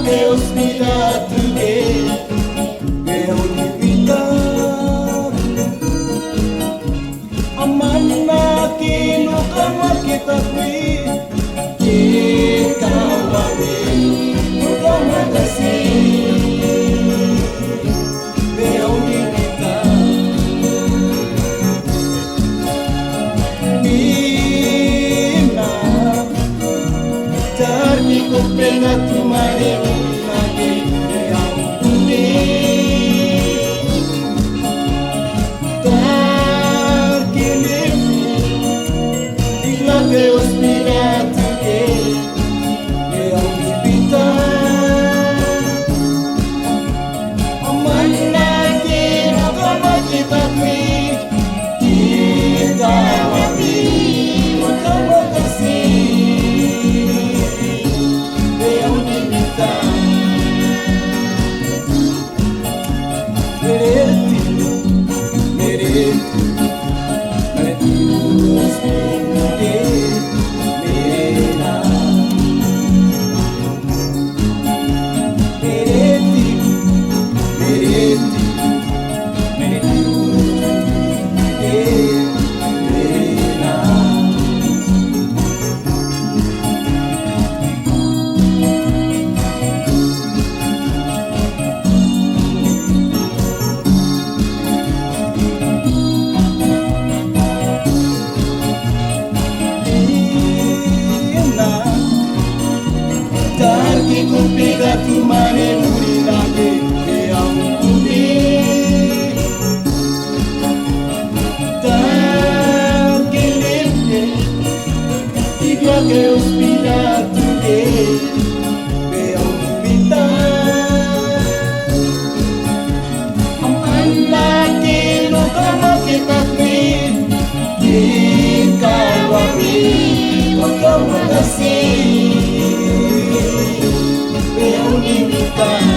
Deus me dá tudo é onde vida amanah que nunca mais kita fui que kawami nunca mais assim é onde vida mina tarde com pena tu mareu Deus me dá tudo é onde vida amanah que nunca mais kita fui kita wami nunca mais assim é onde vida que cumpida tu mane murinake e aumuni tan que limpe y que hospida tu e aumita amanah que no como que ta fui que kawami como assim Unimitar